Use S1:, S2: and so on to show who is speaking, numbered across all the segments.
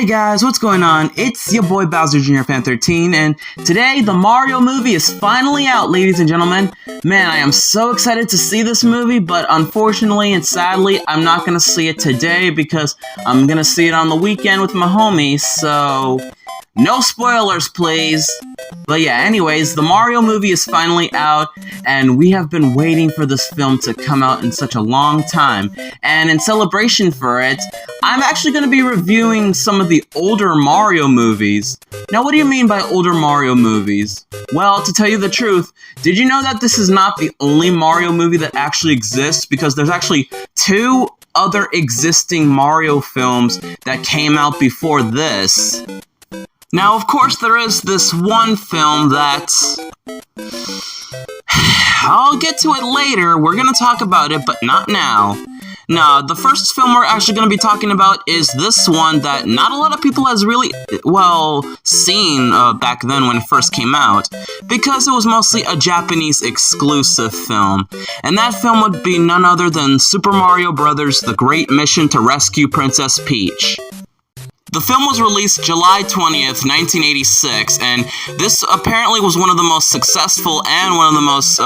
S1: Hey guys, what's going on? It's your boy Bowser Jr. Fan 13, and today the Mario movie is finally out, ladies and gentlemen. Man, I am so excited to see this movie, but unfortunately and sadly, I'm not gonna see it today because I'm gonna see it on the weekend with my homies, so no spoilers, please. But yeah, anyways, the Mario movie is finally out, and we have been waiting for this film to come out in such a long time. And in celebration for it, I'm actually going to be reviewing some of the older Mario movies. Now, what do you mean by older Mario movies? Well, to tell you the truth, did you know that this is not the only Mario movie that actually exists? Because there's actually two other existing Mario films that came out before this. Now, of course, there is this one film that I'll get to it later. We're going to talk about it, but not now. Now, the first film we're actually going to be talking about is this one that not a lot of people has really, seen back then when it first came out, because it was mostly a Japanese exclusive film. And that film would be none other than Super Mario Bros. The Great Mission to Rescue Princess Peach. The film was released July 20th, 1986, and this apparently was one of the most successful and one of the most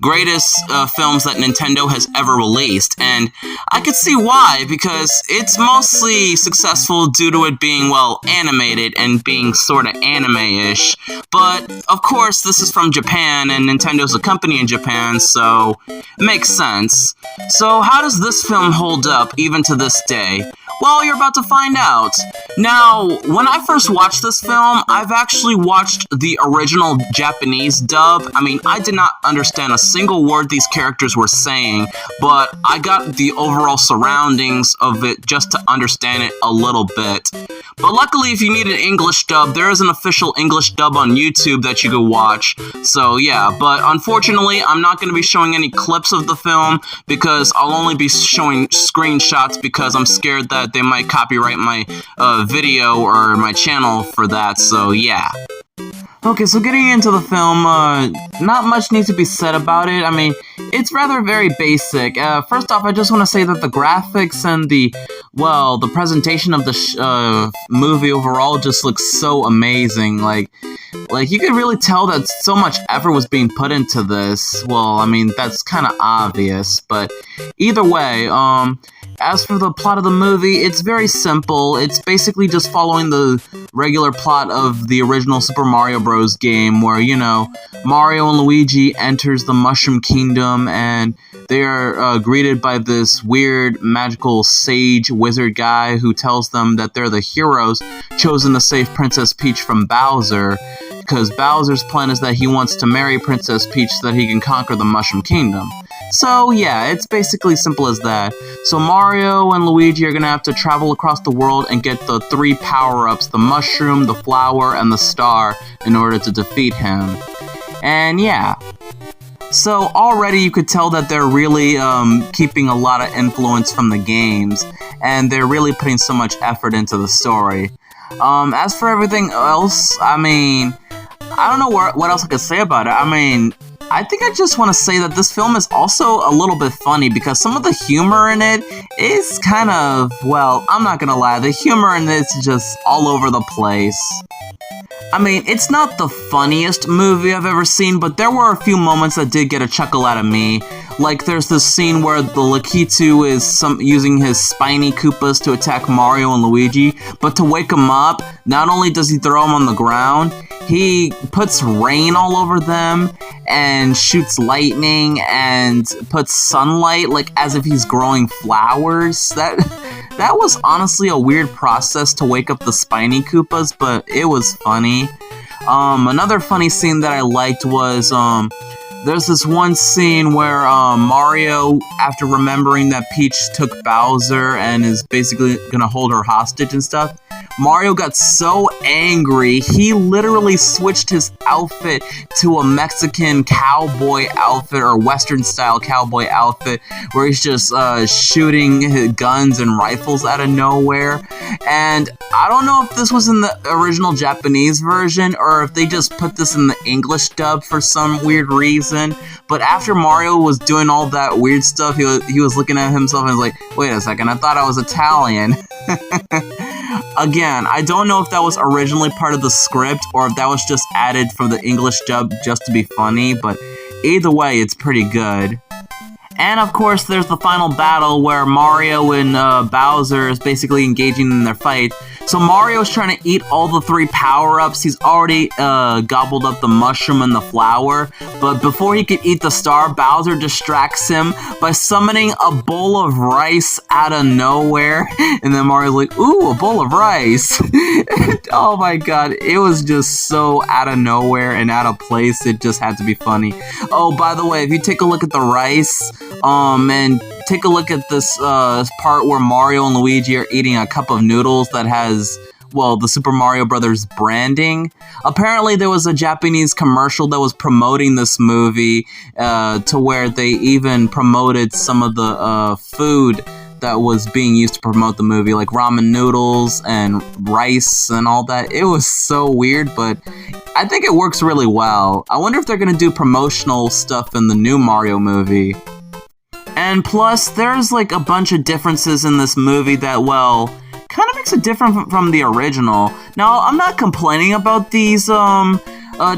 S1: greatest films that Nintendo has ever released. And I could see why, because it's mostly successful due to it being, animated and being sort of anime-ish. But, of course, this is from Japan, and Nintendo's a company in Japan, so it makes sense. So how does this film hold up even to this day? Well, you're about to find out. Now, when I first watched this film, I've actually watched the original Japanese dub. I mean, I did not understand a single word these characters were saying, but I got the overall surroundings of it just to understand it a little bit. But luckily, if you need an English dub, there is an official English dub on YouTube that you could watch. So yeah, but unfortunately, I'm not going to be showing any clips of the film because I'll only be showing screenshots because I'm scared that they might copyright my video or my channel for that, so yeah. Okay, so getting into the film, not much needs to be said about it. I mean, it's rather very basic. First off, I just want to say that the graphics and the presentation of the movie overall just looks so amazing. Like you could really tell that so much effort was being put into this. Well, I mean, that's kind of obvious, but either way, as for the plot of the movie, it's very simple. It's basically just following the regular plot of the original Super Mario Bros. Game where, Mario and Luigi enters the Mushroom Kingdom and they are greeted by this weird magical sage wizard guy who tells them that they're the heroes chosen to save Princess Peach from Bowser, because Bowser's plan is that he wants to marry Princess Peach so that he can conquer the Mushroom Kingdom. So yeah, it's basically simple as that. So Mario and Luigi are gonna have to travel across the world and get the three power-ups, the mushroom, the flower, and the star, in order to defeat him. And yeah. So already you could tell that they're really keeping a lot of influence from the games, and they're really putting so much effort into the story. As for everything else, I mean, I don't know what else I could say about it. I mean, I think I just want to say that this film is also a little bit funny because some of the humor in it is kind of, I'm not gonna lie, the humor in it is just all over the place. I mean, it's not the funniest movie I've ever seen, but there were a few moments that did get a chuckle out of me. Like, there's this scene where the Lakitu is using his spiny Koopas to attack Mario and Luigi, but to wake them up, not only does he throw them on the ground, he puts rain all over them, and shoots lightning, and puts sunlight, like, as if he's growing flowers. That was honestly a weird process to wake up the spiny Koopas, but it was funny. Another funny scene that I liked was, there's this one scene where Mario, after remembering that Peach took Bowser and is basically gonna hold her hostage and stuff, Mario got so angry, he literally switched his outfit to a Mexican cowboy outfit or Western-style cowboy outfit where he's just shooting his guns and rifles out of nowhere. And I don't know if this was in the original Japanese version or if they just put this in the English dub for some weird reason, but after Mario was doing all that weird stuff, he was looking at himself and was like, wait a second, I thought I was Italian. Again, I don't know if that was originally part of the script or if that was just added for the English dub just to be funny, but either way, it's pretty good. And of course, there's the final battle where Mario and Bowser is basically engaging in their fight. So Mario's trying to eat all the 3 power-ups. He's already gobbled up the mushroom and the flower. But before he could eat the star, Bowser distracts him by summoning a bowl of rice out of nowhere. And then Mario's like, ooh, a bowl of rice. Oh my god, it was just so out of nowhere and out of place. It just had to be funny. Oh, by the way, if you take a look at the rice, and take a look at this part where Mario and Luigi are eating a cup of noodles that has, well, the Super Mario Brothers branding. Apparently there was a Japanese commercial that was promoting this movie to where they even promoted some of the food that was being used to promote the movie, like ramen noodles and rice and all that. It was so weird, but I think it works really well. I wonder if they're going to do promotional stuff in the new Mario movie. And plus, there's like a bunch of differences in this movie that, well, kind of makes it different from the original. Now, I'm not complaining about these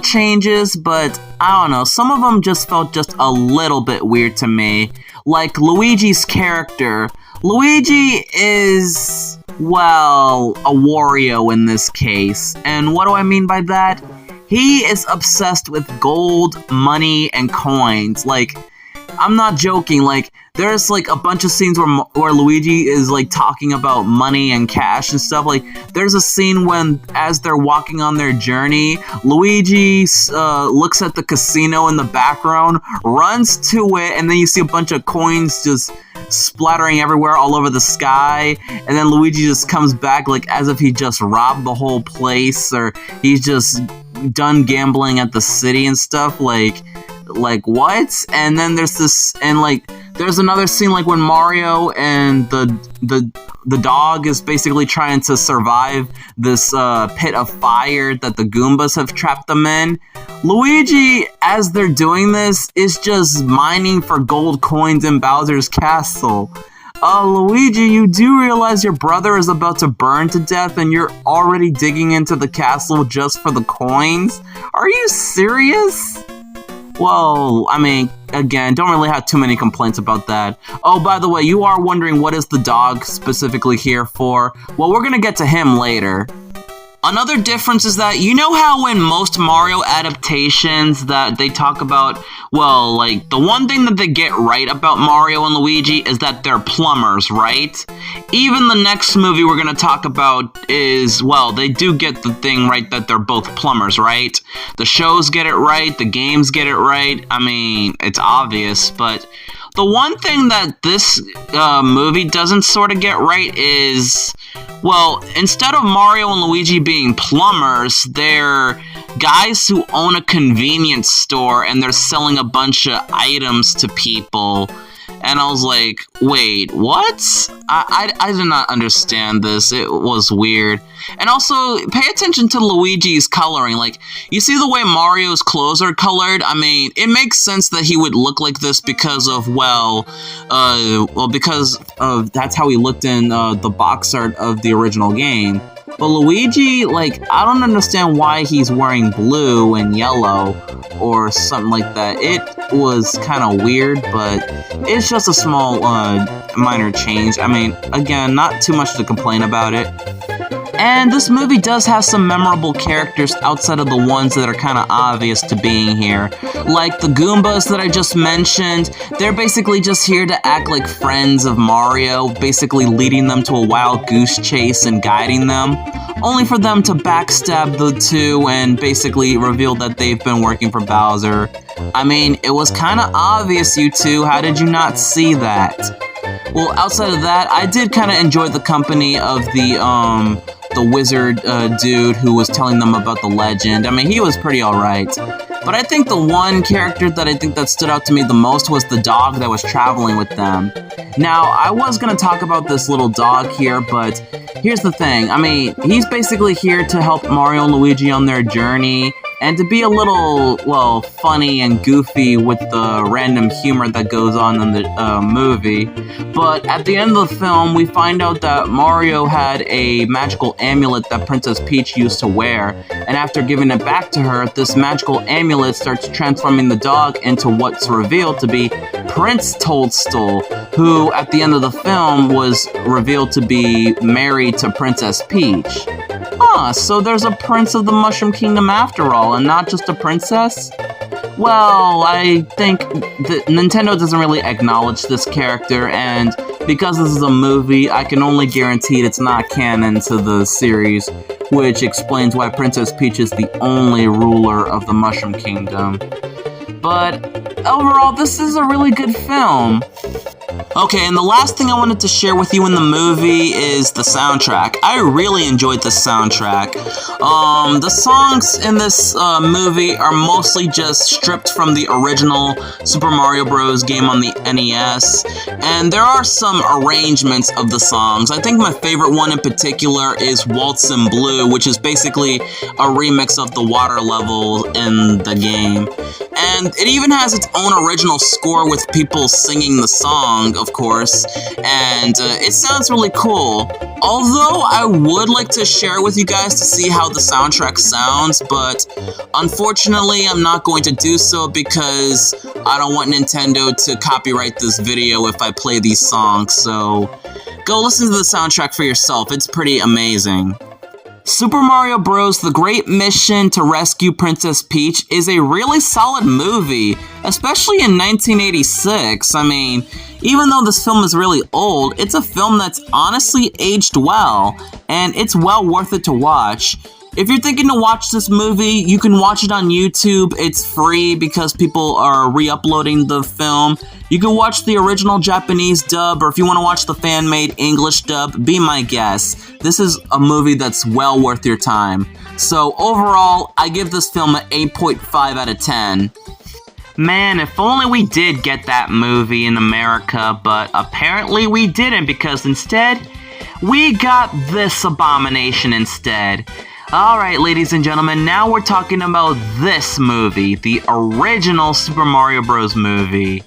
S1: changes, but I don't know, some of them just felt just a little bit weird to me. Like Luigi's character. Luigi is, well, a Wario in this case. And what do I mean by that? He is obsessed with gold, money, and coins. Like, I'm not joking, like, there's, like, a bunch of scenes where Luigi is, like, talking about money and cash and stuff. Like, there's a scene when, as they're walking on their journey, Luigi looks at the casino in the background, runs to it, and then you see a bunch of coins just splattering everywhere all over the sky, and then Luigi just comes back, like, as if he just robbed the whole place, or he's just done gambling at the city and stuff, like what? And then there's this, and like there's another scene like when Mario and the dog is basically trying to survive this pit of fire that the Goombas have trapped them in. Luigi, as they're doing this, is just mining for gold coins in Bowser's castle. Luigi, you do realize your brother is about to burn to death and you're already digging into the castle just for the coins? Are you serious? Well, I mean, again, don't really have too many complaints about that. Oh, by the way, you are wondering what is the dog specifically here for? Well, we're gonna get to him later. Another difference is that, you know how in most Mario adaptations that they talk about, well, like, the one thing that they get right about Mario and Luigi is that they're plumbers, right? Even the next movie we're gonna talk about is, well, they do get the thing right that they're both plumbers, right? The shows get it right, the games get it right. I mean, it's obvious, but the one thing that this movie doesn't sort of get right is, well, instead of Mario and Luigi being plumbers, they're guys who own a convenience store and they're selling a bunch of items to people. And I was like, wait, what? I did not understand this. It was weird. And also, pay attention to Luigi's coloring. Like, you see the way Mario's clothes are colored? I mean, it makes sense that he would look like this because of, because of that's how he looked in the box art of the original game. But Luigi, like, I don't understand why he's wearing blue and yellow or something like that. It was kind of weird, but it's just a small, minor change. I mean, again, not too much to complain about it. And this movie does have some memorable characters outside of the ones that are kind of obvious to being here. Like the Goombas that I just mentioned, they're basically just here to act like friends of Mario, basically leading them to a wild goose chase and guiding them, only for them to backstab the two and basically reveal that they've been working for Bowser. I mean, it was kind of obvious, you two. How did you not see that? Well, outside of that, I did kind of enjoy the company of the wizard dude who was telling them about the legend. I mean, he was pretty alright. But I think the one character that I think that stood out to me the most was the dog that was traveling with them. Now, I was going to talk about this little dog here, but here's the thing. I mean, he's basically here to help Mario and Luigi on their journey, and to be a little, well, funny and goofy with the random humor that goes on in the movie. But at the end of the film, we find out that Mario had a magical amulet that Princess Peach used to wear, and after giving it back to her, this magical amulet starts transforming the dog into what's revealed to be Prince Toadstool, who at the end of the film was revealed to be married to Princess Peach. So there's a Prince of the Mushroom Kingdom after all, and not just a princess? Well, I think that Nintendo doesn't really acknowledge this character, and because this is a movie, I can only guarantee it's not canon to the series, which explains why Princess Peach is the only ruler of the Mushroom Kingdom. But overall, this is a really good film. Okay, and the last thing I wanted to share with you in the movie is the soundtrack. I really enjoyed the soundtrack. The songs in this movie are mostly just stripped from the original Super Mario Bros. Game on the NES, and there are some arrangements of the songs. I think my favorite one in particular is Waltz in Blue, which is basically a remix of the water level in the game. And it even has its own original score with people singing the song, of course, and it sounds really cool. Although I would like to share with you guys to see how the soundtrack sounds, but unfortunately I'm not going to do so because I don't want Nintendo to copyright this video if I play these songs, so go listen to the soundtrack for yourself, it's pretty amazing. Super Mario Bros. The Great Mission to Rescue Princess Peach is a really solid movie, especially in 1986. I mean, even though this film is really old, it's a film that's honestly aged well, and it's well worth it to watch. If you're thinking to watch this movie, you can watch it on YouTube. It's free because people are re-uploading the film. You can watch the original Japanese dub, or if you want to watch the fan-made English dub, be my guest. This is a movie that's well worth your time. So overall, I give this film an 8.5 out of 10. Man, if only we did get that movie in America, but apparently we didn't, because instead, we got this abomination instead. Alright, ladies and gentlemen, now we're talking about this movie, the original Super Mario Bros. Movie.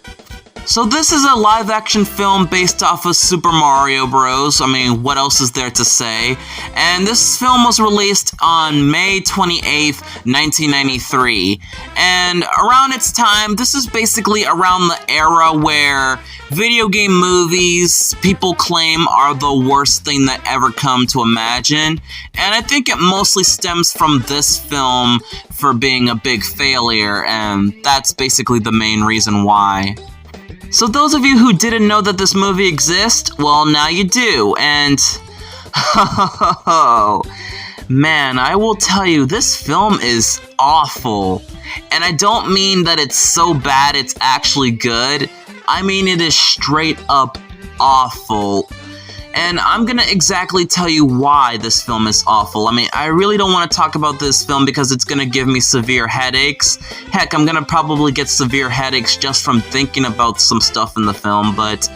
S1: So this is a live-action film based off of Super Mario Bros. I mean, what else is there to say? And this film was released on May 28th, 1993. And around its time, this is basically around the era where video game movies, people claim, are the worst thing that ever come to imagine. And I think it mostly stems from this film for being a big failure, and that's basically the main reason why. So those of you who didn't know that this movie exists, well, now you do, and man, I will tell you, this film is awful. And I don't mean that it's so bad it's actually good. I mean it is straight up awful. And I'm gonna exactly tell you why this film is awful. I mean, I really don't want to talk about this film because it's gonna give me severe headaches. Heck, I'm gonna probably get severe headaches just from thinking about some stuff in the film, but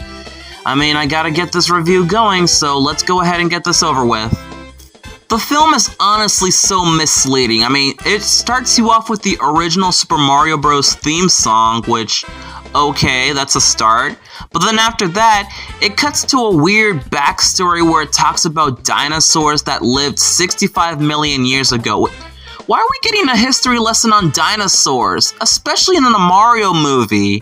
S1: I mean, I gotta get this review going, so let's go ahead and get this over with. The film is honestly so misleading. I mean, it starts you off with the original Super Mario Bros. Theme song, which, okay, that's a start. But then after that, it cuts to a weird backstory where it talks about dinosaurs that lived 65 million years ago. Why are we getting a history lesson on dinosaurs? Especially in the Mario movie.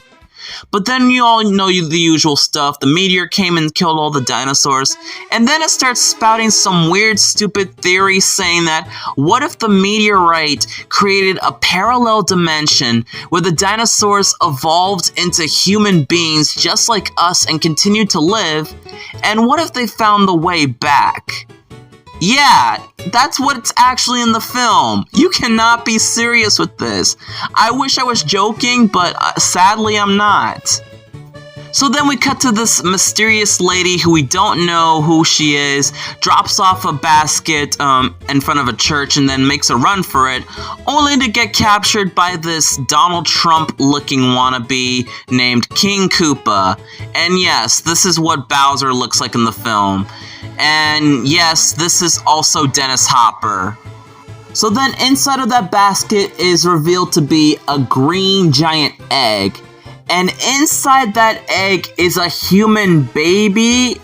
S1: But then you all know the usual stuff. The meteor came and killed all the dinosaurs. And then it starts spouting some weird, stupid theory saying that what if the meteorite created a parallel dimension where the dinosaurs evolved into human beings just like us and continued to live? And what if they found the way back? Yeah, that's what's actually in the film. You cannot be serious with this. I wish I was joking, but sadly I'm not. So then we cut to this mysterious lady who we don't know who she is, drops off a basket in front of a church and then makes a run for it, only to get captured by this Donald Trump-looking wannabe named King Koopa. And yes, this is what Bowser looks like in the film. And yes, this is also Dennis Hopper. So then inside of that basket is revealed to be a green giant egg. And inside that egg is a human baby?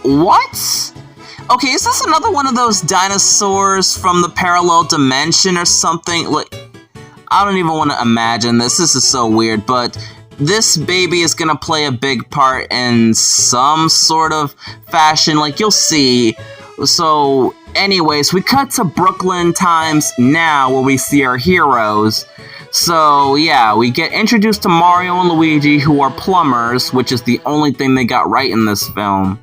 S1: What? Okay, is this another one of those dinosaurs from the parallel dimension or something? Like, I don't even want to imagine this. This is so weird, but this baby is gonna play a big part in some sort of fashion, like you'll see. So, anyways, we cut to Brooklyn times now where we see our heroes. So, yeah, we get introduced to Mario and Luigi, who are plumbers, which is the only thing they got right in this film.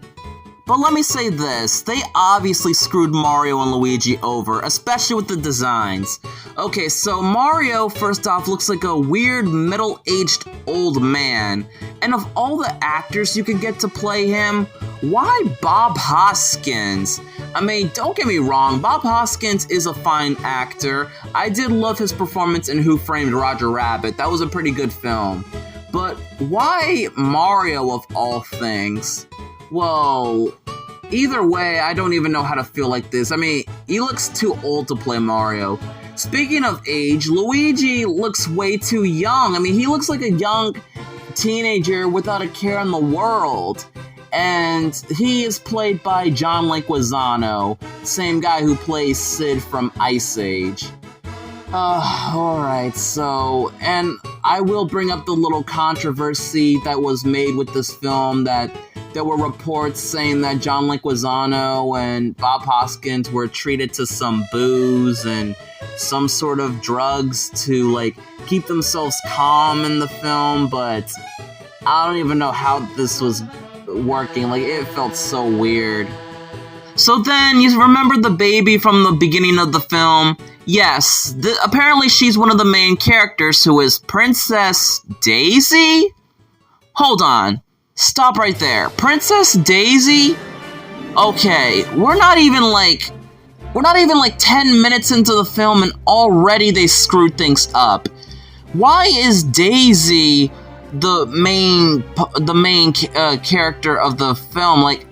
S1: But let me say this, they obviously screwed Mario and Luigi over, especially with the designs. Okay, so Mario, first off, looks like a weird middle-aged old man. And of all the actors you could get to play him, why Bob Hoskins? I mean, don't get me wrong, Bob Hoskins is a fine actor. I did love his performance in Who Framed Roger Rabbit, that was a pretty good film. But why Mario of all things? Well, either way, I don't even know how to feel like this. I mean, he looks too old to play Mario. Speaking of age, Luigi looks way too young. I mean, he looks like a young teenager without a care in the world. And he is played by John Leguizamo, same guy who plays Sid from Ice Age. Alright, so, and I will bring up the little controversy that was made with this film, that there were reports saying that John Leguizamo and Bob Hoskins were treated to some booze and some sort of drugs to, like, keep themselves calm in the film, but I don't even know how this was working. Like, it felt so weird. So then, you remember the baby from the beginning of the film? Yes, apparently she's one of the main characters, who is Princess Daisy? Hold on. Stop right there. Princess Daisy? Okay, we're not even like 10 minutes into the film and already they screwed things up. Why is Daisy the main character of the film? Like,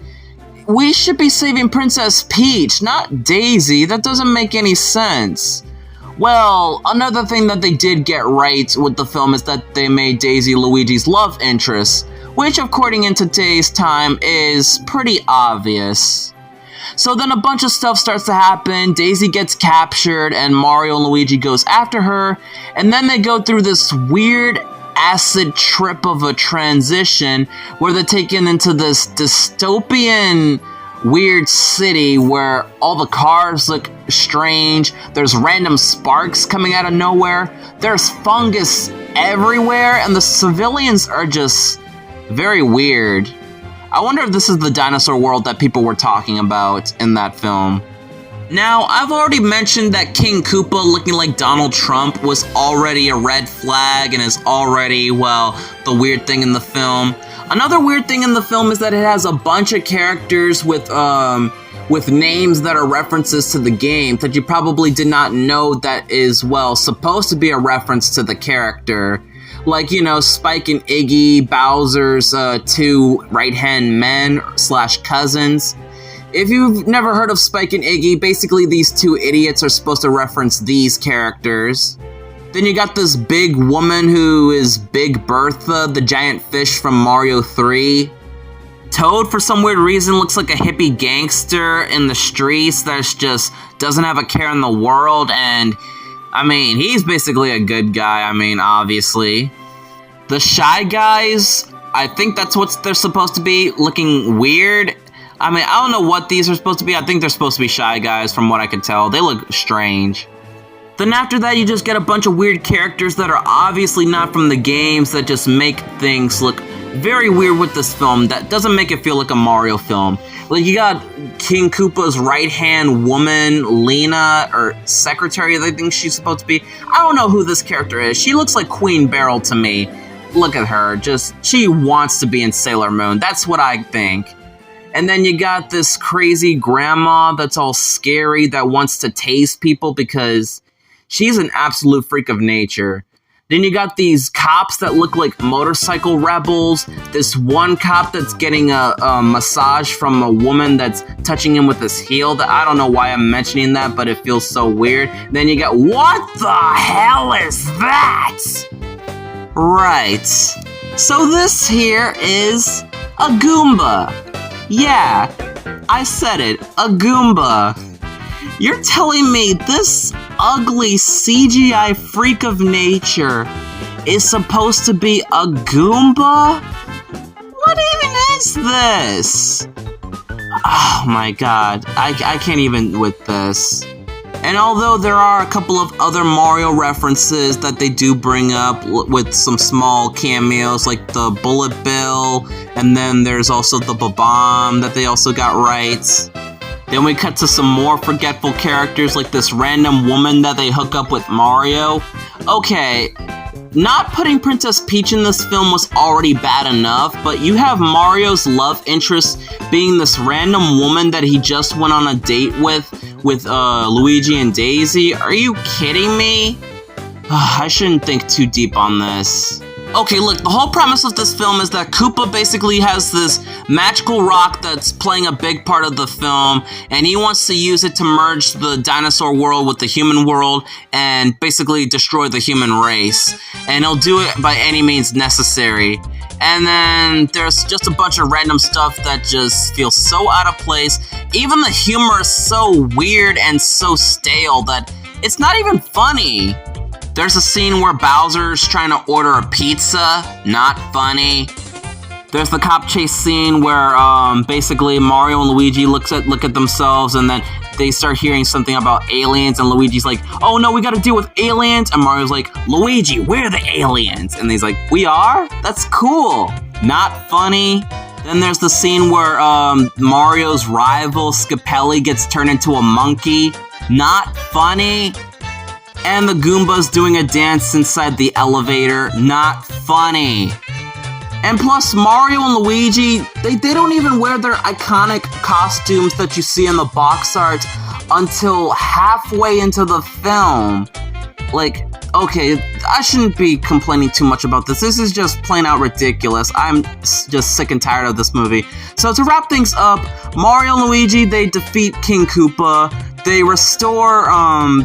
S1: we should be saving Princess Peach, not Daisy. That doesn't make any sense. Well, another thing that they did get right with the film is that they made Daisy Luigi's love interest, which, according in today's time, is pretty obvious. So then a bunch of stuff starts to happen, Daisy gets captured, and Mario and Luigi goes after her, and then they go through this weird acid trip of a transition where they're taken into this dystopian weird city where all the cars look strange, there's random sparks coming out of nowhere, there's fungus everywhere, and the civilians are just very weird. I wonder if this is the dinosaur world that people were talking about in that film. Now, I've already mentioned that King Koopa looking like Donald Trump was already a red flag and is already, well, the weird thing in the film. Another weird thing in the film is that it has a bunch of characters with names that are references to the game that you probably did not know that is, well, supposed to be a reference to the character. Like, you know, Spike and Iggy, Bowser's two right-hand men / cousins. If you've never heard of Spike and Iggy, basically these two idiots are supposed to reference these characters. Then you got this big woman who is Big Bertha, the giant fish from Mario 3. Toad, for some weird reason, looks like a hippie gangster in the streets that just doesn't have a care in the world, and I mean, he's basically a good guy, I mean, obviously. The Shy Guys, I think that's what they're supposed to be, looking weird. I mean, I don't know what these are supposed to be. I think they're supposed to be Shy Guys from what I can tell. They look strange. Then after that, you just get a bunch of weird characters that are obviously not from the games that just make things look very weird with this film. That doesn't make it feel like a Mario film. Like, you got King Koopa's right-hand woman, Lena, or secretary, I think she's supposed to be. I don't know who this character is. She looks like Queen Beryl to me. Look at her. She wants to be in Sailor Moon. That's what I think. And then you got this crazy grandma that's all scary that wants to tase people because she's an absolute freak of nature. Then you got these cops that look like motorcycle rebels. This one cop that's getting a massage from a woman that's touching him with his heel. That I don't know why I'm mentioning that, but it feels so weird. Then you got, what the hell is that? Right. So this here is a Goomba. Yeah, I said it, a Goomba. You're telling me this ugly CGI freak of nature is supposed to be a Goomba? What even is this? Oh my god, I can't even with this. And although there are a couple of other Mario references that they do bring up with some small cameos, like the Bullet Bill, and then there's also the Bomb that they also got right. Then we cut to some more forgetful characters, like this random woman that they hook up with Mario. Okay, not putting Princess Peach in this film was already bad enough, but you have Mario's love interest being this random woman that he just went on a date with Luigi and Daisy. Are you kidding me? I shouldn't think too deep on this. Okay, look, the whole premise of this film is that Koopa basically has this magical rock that's playing a big part of the film, and he wants to use it to merge the dinosaur world with the human world and basically destroy the human race. And he'll do it by any means necessary. And then there's just a bunch of random stuff that just feels so out of place. Even the humor is so weird and so stale that it's not even funny. There's a scene where Bowser's trying to order a pizza. Not funny. There's the cop chase scene where basically Mario and Luigi look at themselves, and then they start hearing something about aliens, and Luigi's like, oh no, we gotta deal with aliens, and Mario's like, Luigi, we're the aliens, and he's like, we are? That's cool. Not funny. Then there's the scene where Mario's rival Scapelli gets turned into a monkey. Not funny. And the Goomba's doing a dance inside the elevator. Not funny. And plus, Mario and Luigi, they don't even wear their iconic costumes that you see in the box art until halfway into the film. Like, okay, I shouldn't be complaining too much about this. This is just plain out ridiculous. I'm just sick and tired of this movie. So to wrap things up, Mario and Luigi, they defeat King Koopa. They restore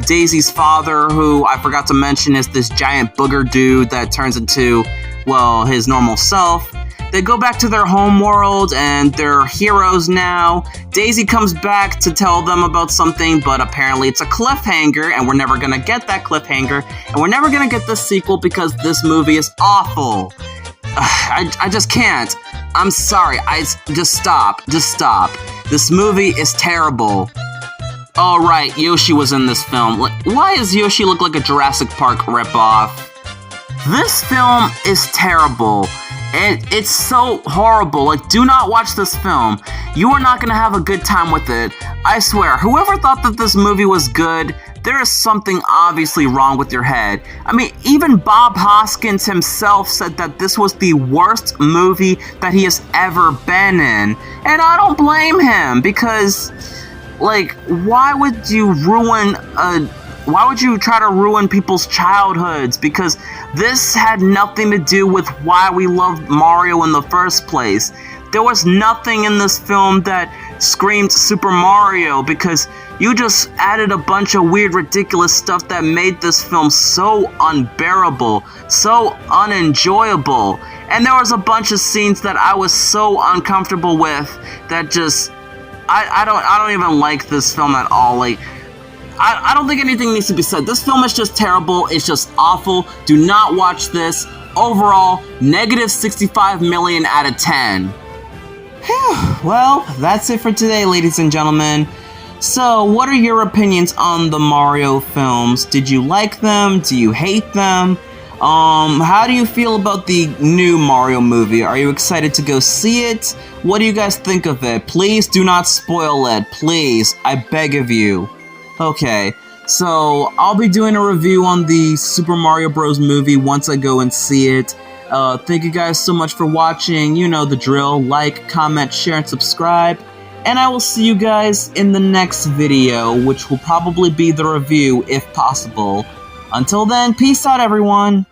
S1: Daisy's father, who I forgot to mention is this giant booger dude that turns into, well, his normal self. They go back to their home world, and they're heroes now. Daisy comes back to tell them about something, but apparently it's a cliffhanger, and we're never gonna get that cliffhanger, and we're never gonna get the sequel because this movie is awful. I just can't. I'm sorry. Just stop. This movie is terrible. Oh, right, Yoshi was in this film. Why does Yoshi look like a Jurassic Park ripoff? This film is terrible. It's so horrible. Like, do not watch this film. You are not gonna have a good time with it. I swear, whoever thought that this movie was good, there is something obviously wrong with your head. I mean, even Bob Hoskins himself said that this was the worst movie that he has ever been in. And I don't blame him, because, like, why would you try to ruin people's childhoods? Because this had nothing to do with why we loved Mario in the first place. There was nothing in this film that screamed Super Mario, because you just added a bunch of weird, ridiculous stuff that made this film so unbearable, so unenjoyable. And there was a bunch of scenes that I was so uncomfortable with that just... I don't even like this film at all. Like, I don't think anything needs to be said. This film is just terrible. It's just awful. Do not watch this. Overall, negative 65 million out of 10. Well, that's it for today, ladies and gentlemen. So, what are your opinions on the Mario films? Did you like them? Do you hate them? How do you feel about the new Mario movie? Are you excited to go see it? What do you guys think of it? Please do not spoil it. Please, I beg of you. Okay, so I'll be doing a review on the Super Mario Bros. Movie once I go and see it. Thank you guys so much for watching. You know the drill. Like, comment, share, and subscribe. And I will see you guys in the next video, which will probably be the review if possible. Until then, peace out, everyone!